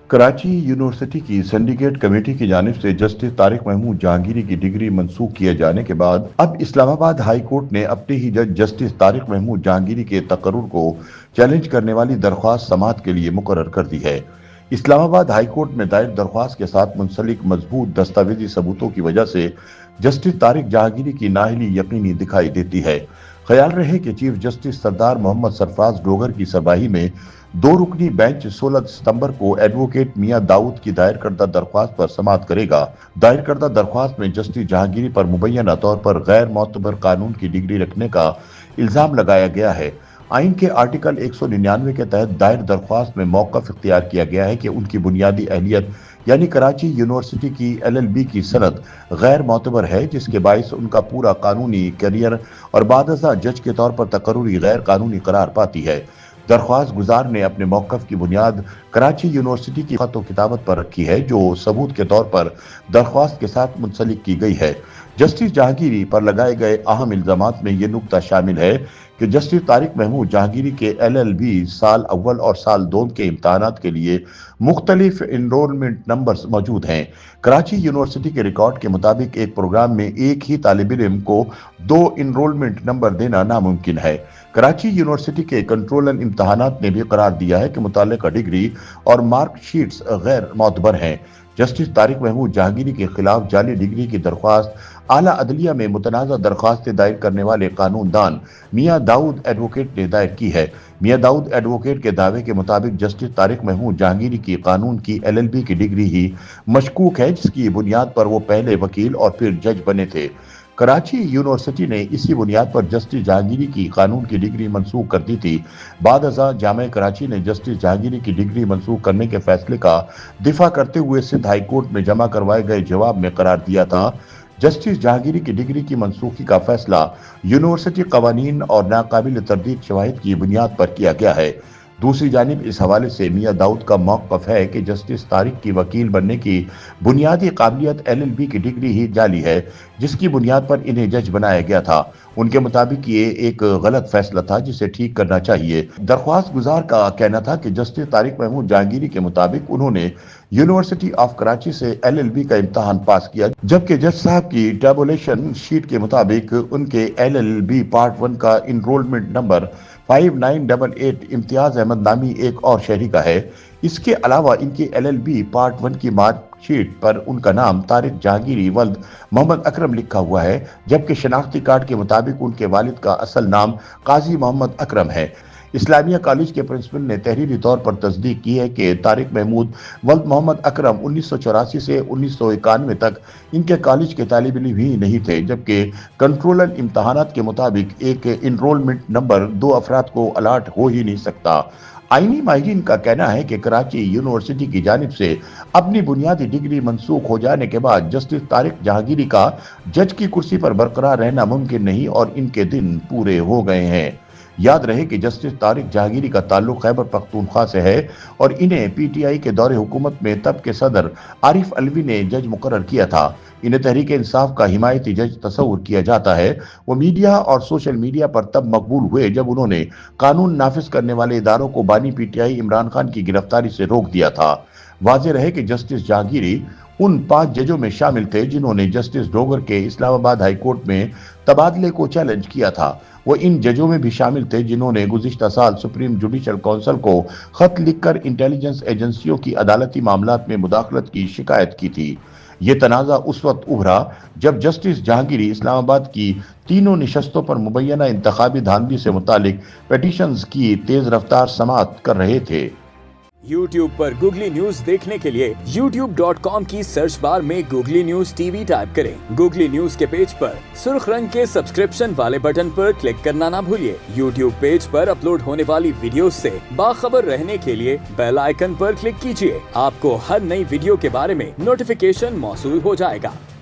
Karachi university की syndicate committee की जानिब से जस्टिस तारिक महमूद जहांगीरी की डिग्री मंसूख किए जाने के बाद अब इस्लामाबाद हाई कोर्ट ने अपने ही जज जस्टिस तारिक महमूद जहांगीरी के तकर्रुर को चैलेंज करने वाली दरख्वास्त समाअत के लिए मुकर्रर कर दी है। इस्लामाबाद हाई कोर्ट में दायर दरख्वास्त के साथ मुंसलिक मजबूत दस्तावेजी सबूतों की वजह से जस्टिस तारिक जहांगीरी की नाअहली यकीनी दिखाई देती है। ख्याल रहे कि चीफ जस्टिस सरदार मोहम्मद सरफराज डोगर की सरबराही में दो रुकनी बेंच 16 सितंबर को एडवोकेट मियां दाऊद की दायर करदा दरख्वास्त पर समाअत करेगा। दायर करदा दरख्वास्त में जस्टिस जहांगीरी पर मुबैना तौर पर गैर मोतबर कानून की डिग्री रखने का इल्जाम लगाया गया है। आइन के आर्टिकल 199 के तहत दायर दरख्वास्त में मौक़िफ़ इख्तियार किया गया है कि उनकी बुनियादी अहलियत यानी कराची यूनिवर्सिटी की LLB की सनद गैर मोतबर है, जिसके बाइस उनका पूरा कानूनी करियर और बादशाह जज के तौर पर तकर्रुरी गैर कानूनी करार पाती है। दरख्वास्त गुजार ने अपने मौक़िफ़ की बुनियाद कराची यूनिवर्सिटी की खत किताबत पर रखी है, जो सबूत के तौर पर दरख्वास्त के साथ मुंसलिक की गई है। जस्टिस जहांगीरी पर लगाए गए अहम इल्जामात में ये नुक्ता शामिल है कि जस्टिस तारिक महमूद जहांगीरी के LLB साल अव्वल और साल दोम के इम्तहानात के लिए मुख्तलिफ इनरोलमेंट नंबर्स मौजूद हैं। कराची यूनिवर्सिटी के रिकॉर्ड के मुताबिक एक प्रोग्राम में एक ही तालिब इल्म को 2 इनरोलमेंट नंबर देना नामुमकिन है। कराची यूनिवर्सिटी के कंट्रोलर इम्तहानात ने भी करार दिया है कि मुताल्लिका डिग्री और मार्कशीट्स गैर मोतबर हैं। जस्टिस तारिक महमूद जहांगीरी के खिलाफ जाली डिग्री की दरख्वास्त आला अदलिया में मुतनाज़ा दरख्वास्तें दायर करने वाले कानूनदान मियां दाऊद एडवोकेट ने दायर की है। मियां दाऊद एडवोकेट के दावे के मुताबिक जस्टिस तारिक महमूद जहांगीरी की कानून की LLB की डिग्री ही मशकूक है, जिसकी बुनियाद पर वो पहले वकील और फिर जज बने थे। कराची यूनिवर्सिटी ने इसी बुनियाद पर जस्टिस जहांगीरी की कानून की डिग्री मंसूख कर दी थी। बाद अज़ा जामिया कराची ने जस्टिस जहांगीरी की डिग्री मंसूख करने के फैसले का दिफा करते हुए सिंध हाई कोर्ट में जमा करवाए गए जवाब में करार दिया था। जस्टिस जहांगीरी की डिग्री की मंसूखी का फैसला यूनिवर्सिटी कवानीन और नाकाबिल तरदीद शवाहिद की बुनियाद पर किया गया है। दूसरी जानिब इस हवाले से मियां दाऊद का मौक़िफ़ है कि जस्टिस तारिक की वकील बनने की बुनियादी काबिलियत LLB की डिग्री ही जाली है, जिसकी बुनियाद पर इन्हें जज बनाया गया था। उनके मुताबिक ये एक गलत फैसला था जिसे ठीक करना चाहिए। दरख्वास्त गुजार का कहना था कि जस्टिस तारिक महमूद जहांगीरी के मुताबिक उन्होंने यूनिवर्सिटी ऑफ कराची से LLB का इम्तहान पास किया, जबकि जज साहब की टैबुलेशन शीट के मुताबिक उनके LLB पार्ट 1 का इनरोलमेंट नंबर 5988 इम्तियाज अहमद नामी एक और शहरी का है। इसके अलावा इनके LLB पार्ट 1 की मार्कशीट पर उनका नाम तारिक जहांगीरी वल्द मोहम्मद अकरम लिखा हुआ है, जबकि शनाख्ती कार्ड के मुताबिक उनके वालिद का असल नाम काजी मोहम्मद अकरम है। इस्लामिया कॉलेज के प्रिंसिपल ने तहरीरी तौर पर तस्दीक की है कि तारिक महमूद वल्द मोहम्मद अकरम 1984 से 1991 तक इनके कॉलेज के तालिब इल्म ही नहीं थे, जबकि कंट्रोलर इम्तहानात के मुताबिक एक इनरोलमेंट नंबर 2 अफराद को अलाट हो ही नहीं सकता। आईनी माहिरीन का कहना है कि कराची यूनिवर्सिटी की जानिब से अपनी बुनियादी डिग्री मंसूख हो जाने के बाद जस्टिस तारिक जहांगीरी का जज की कुर्सी पर बरकरार रहना मुमकिन नहीं और इनके दिन पूरे हो गए हैं। याद रहे कि जस्टिस तारिक जहांगीरी का ताल्लुक खैबर पख्तूनख्वा से है और इन्हें PTI के दौरे हुकूमत में तब के सदर आरिफ अलवी ने जज मुकर्रर किया था। इन्हें तहरीक इंसाफ का हिमायती जज तस्वुर किया जाता है। वो मीडिया और सोशल मीडिया पर तब मकबूल हुए जब उन्होंने कानून नाफिज करने वाले इदारों को बानी PTI इमरान खान की गिरफ्तारी से रोक दिया था। वाज़ेह रहे कि जस्टिस जहांगीरी उन 5 जजों में शामिल थे जिन्होंने जस्टिस डोगर के इस्लामाबाद हाई कोर्ट में तबादले को चैलेंज किया था। वो इन जजों में भी शामिल थे जिन्होंने गुज़िश्ता साल सुप्रीम जुडिशल काउंसिल को खत लिखकर इंटेलिजेंस एजेंसियों की अदालती मामलात में मुदाखलत की शिकायत की थी। ये तनाज़ा उस वक्त उभरा जब जस्टिस जहांगीरी इस्लामाबाद की तीनों निशस्तों पर मुबैना इंतखाबी धांधली से मुतालिक पिटीशंस की तेज रफ्तार समाअत कर रहे थे। YouTube पर गूगली न्यूज देखने के लिए youtube.com की सर्च बार में गूगली न्यूज TV टाइप करें। गूगली न्यूज के पेज पर सुर्ख रंग के सब्सक्रिप्शन वाले बटन पर क्लिक करना ना भूलिए। YouTube पेज पर अपलोड होने वाली वीडियोस से बाखबर रहने के लिए बेल आइकन पर क्लिक कीजिए। आपको हर नई वीडियो के बारे में नोटिफिकेशन मौसूल हो जाएगा।